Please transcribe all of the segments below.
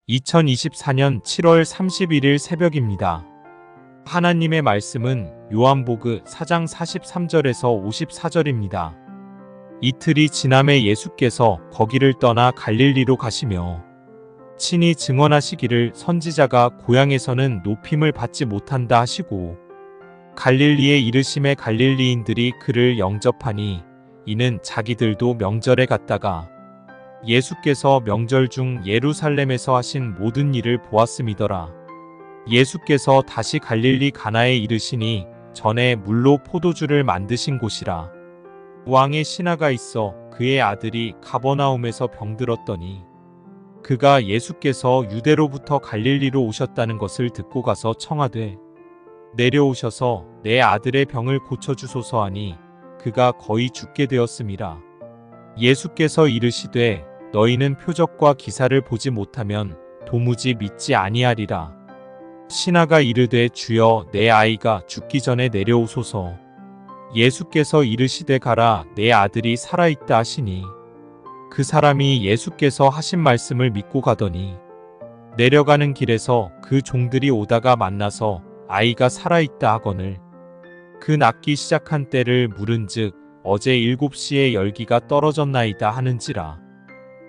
2024년 7월 31일 새벽입니다. 하나님의 말씀은 요한복음 4장 43절에서 54절입니다. 이틀이 지남에 예수께서 거기를 떠나 갈릴리로 가시며 친히 증언하시기를 선지자가 고향에서는 높임을 받지 못한다 하시고 갈릴리에 이르심에 갈릴리인들이 그를 영접하니 이는 자기들도 명절에 갔다가 예수께서 명절 중 예루살렘에서 하신 모든 일을 보았음이더라. 예수께서 다시 갈릴리 가나에 이르시니 전에 물로 포도주를 만드신 곳이라. 왕의 신하가 있어 그의 아들이 가버나움에서 병들었더니 그가 예수께서 유대로부터 갈릴리로 오셨다는 것을 듣고 가서 청하되 내려오셔서 내 아들의 병을 고쳐주소서 하니 그가 거의 죽게 되었음이라. 예수께서 이르시되 너희는 표적과 기사를 보지 못하면 도무지 믿지 아니하리라. 신하가 이르되 주여 내 아이가 죽기 전에 내려오소서. 예수께서 이르시되 가라 내 아들이 살아있다 하시니 그 사람이 예수께서 하신 말씀을 믿고 가더니 내려가는 길에서 그 종들이 오다가 만나서 아이가 살아있다 하거늘 그 낫기 시작한 때를 물은즉 어제 7시에 열기가 떨어졌나이다 하는지라.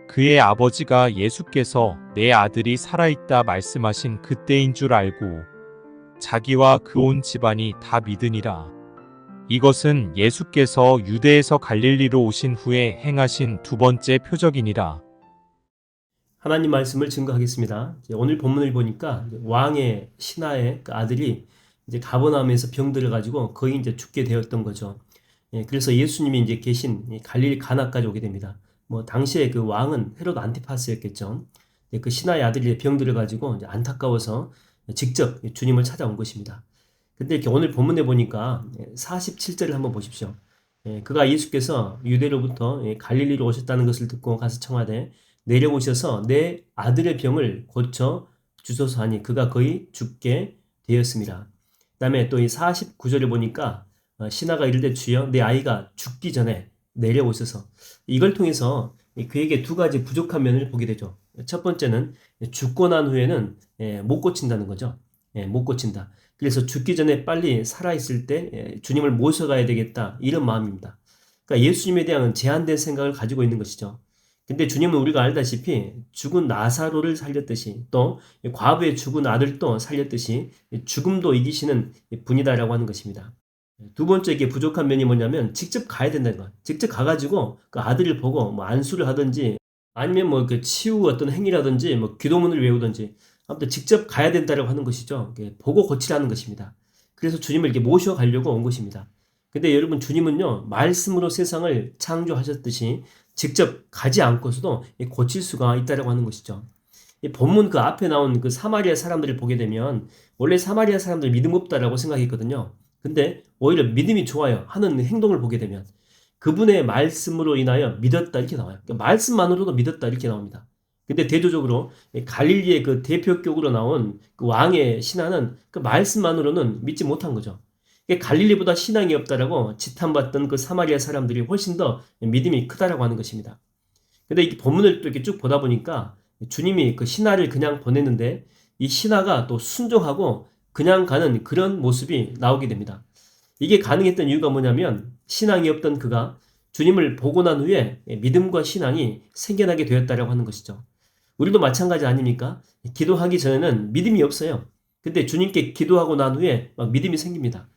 그의 아버지가 예수께서 내 아들이 살아있다 말씀하신 그때인 줄 알고 자기와 그 온 집안이 다 믿으니라. 이것은 예수께서 유대에서 갈릴리로 오신 후에 행하신 두 번째 표적이니라. 하나님 말씀을 증거하겠습니다. 오늘 본문을 보니까 왕의 신하의 그 아들이 이제 가버나움에서 병들어 가지고 거의 이제 죽게 되었던 거죠. 그래서 예수님이 이제 계신 갈릴리 가나까지 오게 됩니다. 당시에 그 왕은 헤롯 안티파스였겠죠. 그 신하의 아들이 병들어 가지고 이제 안타까워서 직접 주님을 찾아온 것입니다. 근데 이렇게 오늘 본문에 보니까 47절을 한번 보십시오. 그가 예수께서 유대로부터 갈릴리로 오셨다는 것을 듣고 가서 청하되 내려오셔서 내 아들의 병을 고쳐 주소서 하니 그가 거의 죽게 되었습니다. 그 다음에 또 이 49절을 보니까 신하가 이르되 주여 내 아이가 죽기 전에 내려오셔서 이걸 통해서 그에게 두 가지 부족한 면을 보게 되죠. 첫 번째는 죽고 난 후에는 못 고친다는 거죠. 못 고친다. 그래서 죽기 전에 빨리 살아있을 때 주님을 모셔가야 되겠다 이런 마음입니다. 그러니까 예수님에 대한 제한된 생각을 가지고 있는 것이죠. 근데 주님은 우리가 알다시피 죽은 나사로를 살렸듯이 또 과부의 죽은 아들도 살렸듯이 죽음도 이기시는 분이다라고 하는 것입니다. 두 번째 이게 부족한 면이 뭐냐면 직접 가야 된다는 거야. 직접 가가지고 그 아들을 보고 안수를 하든지 아니면 그 치유 어떤 행위라든지 기도문을 외우든지 아무튼 직접 가야 된다라고 하는 것이죠. 보고 고치라는 것입니다. 그래서 주님을 이렇게 모셔가려고 온 것입니다. 근데 여러분 주님은요 말씀으로 세상을 창조하셨듯이 직접 가지 않고서도 고칠 수가 있다라고 하는 것이죠. 이 본문 그 앞에 나온 그 사마리아 사람들을 보게 되면 원래 사마리아 사람들 믿음 없다라고 생각했거든요. 근데 오히려 믿음이 좋아요 하는 행동을 보게 되면 그분의 말씀으로 인하여 믿었다 이렇게 나와요. 그러니까 말씀만으로도 믿었다 이렇게 나옵니다. 근데 대조적으로 갈릴리의 그 대표격으로 나온 그 왕의 신하는 그 말씀만으로는 믿지 못한 거죠. 갈릴리보다 신앙이 없다라고 지탄받던 그 사마리아 사람들이 훨씬 더 믿음이 크다라고 하는 것입니다. 근데 이 본문을 또 이렇게 쭉 보다 보니까 주님이 그 신하를 그냥 보냈는데 이 신하가 또 순종하고 그냥 가는 그런 모습이 나오게 됩니다. 이게 가능했던 이유가 뭐냐면 신앙이 없던 그가 주님을 보고 난 후에 믿음과 신앙이 생겨나게 되었다라고 하는 것이죠. 우리도 마찬가지 아닙니까? 기도하기 전에는 믿음이 없어요. 근데 주님께 기도하고 난 후에 막 믿음이 생깁니다.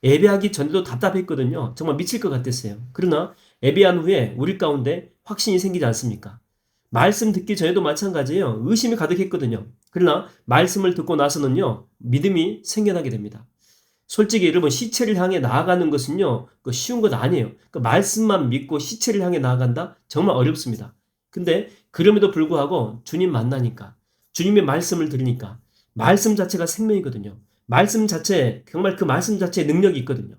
예배하기 전에도 답답했거든요. 정말 미칠 것 같았어요. 그러나 예배한 후에 우리 가운데 확신이 생기지 않습니까? 말씀 듣기 전에도 마찬가지예요. 의심이 가득했거든요. 그러나 말씀을 듣고 나서는요. 믿음이 생겨나게 됩니다. 솔직히 여러분 시체를 향해 나아가는 것은요. 쉬운 것 아니에요. 말씀만 믿고 시체를 향해 나아간다? 정말 어렵습니다. 근데 그럼에도 불구하고 주님 만나니까 주님의 말씀을 들으니까 말씀 자체가 생명이거든요. 말씀 자체 정말 그 말씀 자체에 능력이 있거든요.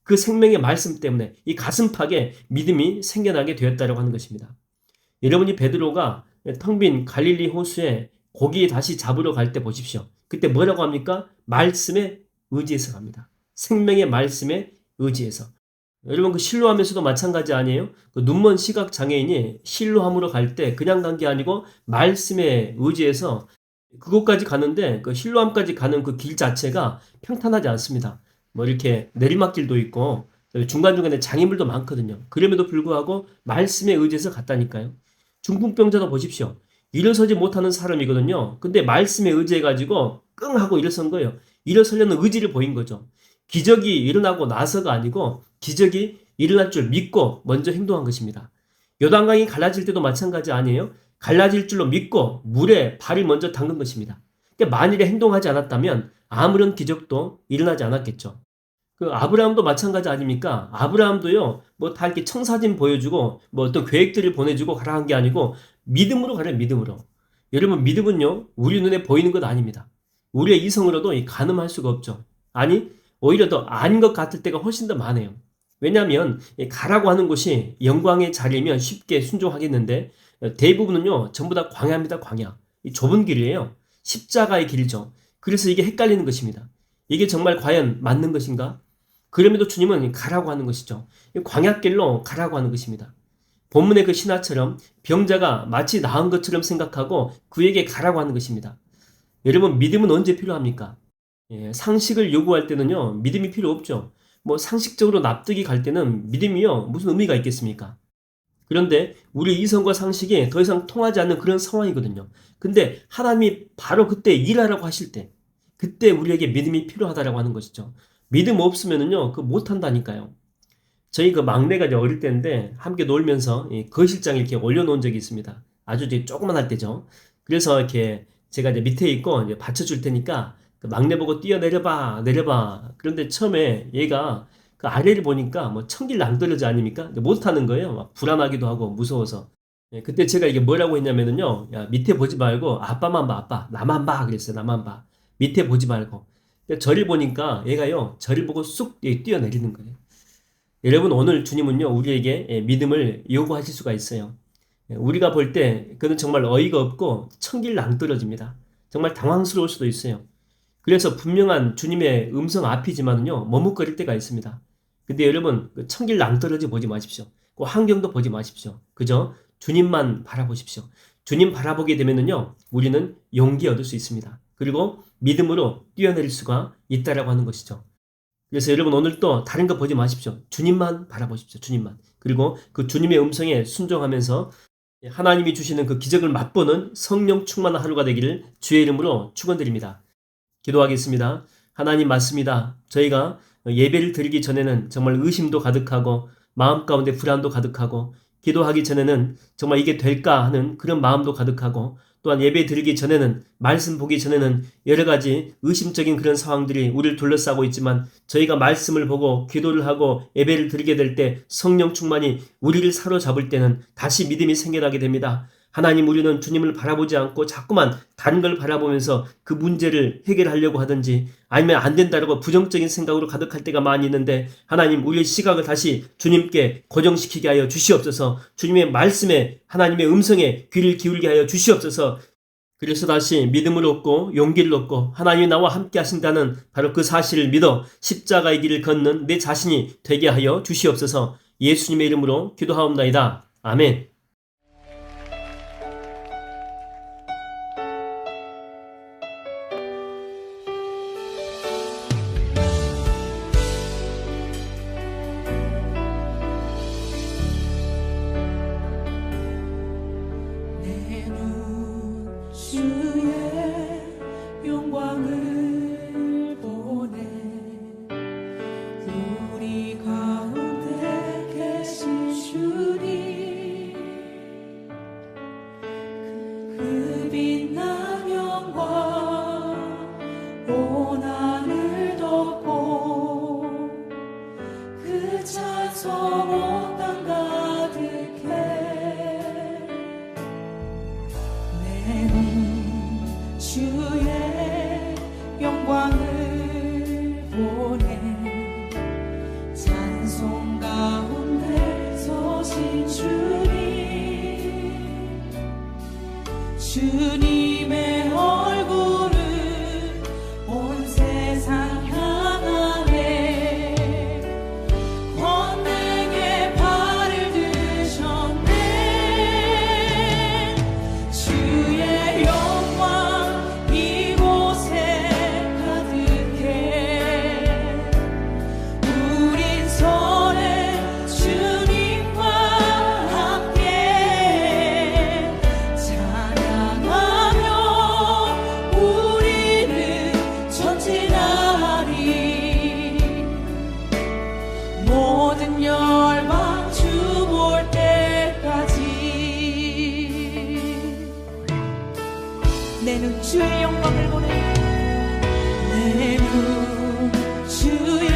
그 생명의 말씀 때문에 이 가슴팍에 믿음이 생겨나게 되었다고 하는 것입니다. 여러분이 베드로가 텅 빈 갈릴리 호수에 고기 다시 잡으러 갈 때 보십시오. 그때 뭐라고 합니까? 말씀에 의지해서 갑니다. 생명의 말씀에 의지해서. 여러분 그 실로하면서도 마찬가지 아니에요? 그 눈먼 시각 장애인이 실로함으로 갈 때 그냥 간 게 아니고 말씀에 의지해서 그곳까지 가는데 그 실로암까지 가는 그 길 자체가 평탄하지 않습니다. 뭐 이렇게 내리막길도 있고 중간중간에 장애물도 많거든요. 그럼에도 불구하고 말씀에 의지해서 갔다니까요. 중풍병자도 보십시오. 일어서지 못하는 사람이거든요. 근데 말씀에 의지해가지고 끙 하고 일어선 거예요. 일어서려는 의지를 보인 거죠. 기적이 일어나고 나서가 아니고 기적이 일어날 줄 믿고 먼저 행동한 것입니다. 요단강이 갈라질 때도 마찬가지 아니에요? 갈라질 줄로 믿고 물에 발을 먼저 담근 것입니다. 그러니까 만일에 행동하지 않았다면 아무런 기적도 일어나지 않았겠죠. 그 아브라함도 마찬가지 아닙니까? 아브라함도요, 뭐 다 이렇게 청사진 보여주고, 뭐 어떤 계획들을 보내주고 가라 한 게 아니고, 믿음으로 가래, 믿음으로. 여러분, 믿음은요, 우리 눈에 보이는 것 아닙니다. 우리의 이성으로도 가늠할 수가 없죠. 아니, 오히려 더 아닌 것 같을 때가 훨씬 더 많아요. 왜냐하면, 가라고 하는 곳이 영광의 자리면 쉽게 순종하겠는데, 대부분은요, 전부 다 광야입니다, 광야. 이 좁은 길이에요. 십자가의 길이죠. 그래서 이게 헷갈리는 것입니다. 이게 정말 과연 맞는 것인가? 그럼에도 주님은 가라고 하는 것이죠. 광야길로 가라고 하는 것입니다. 본문의 그 신하처럼 병자가 마치 나은 것처럼 생각하고 그에게 가라고 하는 것입니다. 여러분, 믿음은 언제 필요합니까? 상식을 요구할 때는요, 믿음이 필요 없죠. 뭐 상식적으로 납득이 갈 때는 믿음이요, 무슨 의미가 있겠습니까? 그런데 우리 이성과 상식이 더 이상 통하지 않는 그런 상황이거든요. 근데 하나님이 바로 그때 일하라고 하실 때, 그때 우리에게 믿음이 필요하다라고 하는 것이죠. 믿음 없으면은요, 그 못한다니까요. 저희 그 막내가 이제 어릴 때인데 함께 놀면서 이 거실장에 이렇게 올려놓은 적이 있습니다. 아주 이제 조그만 할 때죠. 그래서 이렇게 제가 이제 밑에 있고 이제 받쳐줄 테니까 그 막내 보고 뛰어내려봐, 내려봐. 그런데 처음에 얘가 그 아래를 보니까 뭐 천길 낭떠러지 아닙니까? 못하는 거예요. 막 불안하기도 하고 무서워서. 그때 제가 이게 뭐라고 했냐면은요, 야, 밑에 보지 말고 아빠만 봐, 아빠. 나만 봐. 그랬어요. 나만 봐. 밑에 보지 말고. 저를 보니까 얘가요, 저를 보고 쑥 뛰어내리는 거예요. 여러분, 오늘 주님은요, 우리에게 믿음을 요구하실 수가 있어요. 우리가 볼 때 그는 정말 어이가 없고 천길 낭떠러집니다. 정말 당황스러울 수도 있어요. 그래서 분명한 주님의 음성 앞이지만은요, 머뭇거릴 때가 있습니다. 근데 여러분, 그 천길 낭떠러지 보지 마십시오. 그 환경도 보지 마십시오. 그저 주님만 바라보십시오. 주님 바라보게 되면은요, 우리는 용기 얻을 수 있습니다. 그리고 믿음으로 뛰어내릴 수가 있다라고 하는 것이죠. 그래서 여러분, 오늘 또 다른 거 보지 마십시오. 주님만 바라보십시오. 주님만. 그리고 그 주님의 음성에 순종하면서 하나님이 주시는 그 기적을 맛보는 성령 충만한 하루가 되기를 주의 이름으로 축원드립니다. 기도하겠습니다. 하나님, 맞습니다. 저희가 예배를 드리기 전에는 정말 의심도 가득하고 마음 가운데 불안도 가득하고 기도하기 전에는 정말 이게 될까 하는 그런 마음도 가득하고 또한 예배 드리기 전에는 말씀 보기 전에는 여러 가지 의심적인 그런 상황들이 우리를 둘러싸고 있지만 저희가 말씀을 보고 기도를 하고 예배를 드리게 될 때 성령 충만이 우리를 사로잡을 때는 다시 믿음이 생겨나게 됩니다. 하나님, 우리는 주님을 바라보지 않고 자꾸만 다른 걸 바라보면서 그 문제를 해결하려고 하든지 아니면 안 된다라고 부정적인 생각으로 가득할 때가 많이 있는데 하나님, 우리의 시각을 다시 주님께 고정시키게 하여 주시옵소서. 주님의 말씀에 하나님의 음성에 귀를 기울게 하여 주시옵소서. 그래서 다시 믿음을 얻고 용기를 얻고 하나님이 나와 함께 하신다는 바로 그 사실을 믿어 십자가의 길을 걷는 내 자신이 되게 하여 주시옵소서. 예수님의 이름으로 기도하옵나이다. 아멘. 주의 영광을 보내 우리 가운데 계신 주님 눈 주의 영광을 보내. 내 눈 주의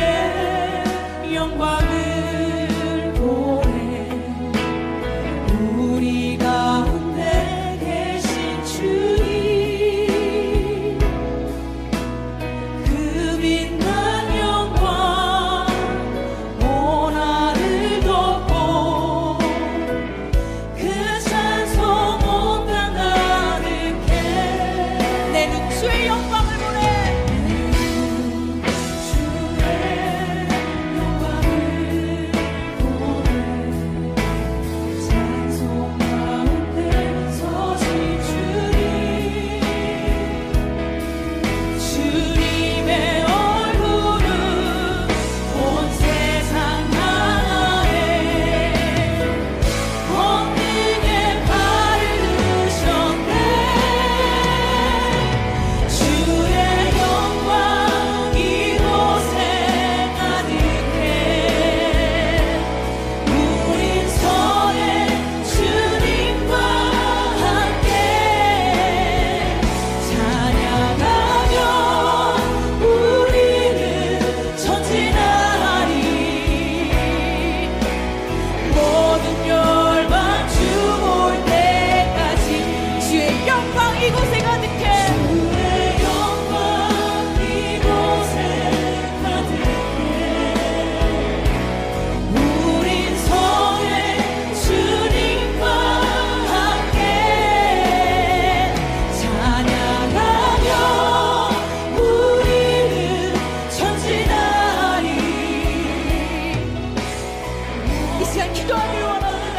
영광을 보내. 우리 가운데 계신 주님 그 빛난 영광 온 하늘 덮고 그 찬송 온 땅 가득해. 내 눈 주의 영광을 보내. 이곳에 가득해. 주의 영광 이곳에 가득해. 우린 성의 주님과 함께 찬양하며 우리는 전진하리. 이 시간 기도하기를 원하는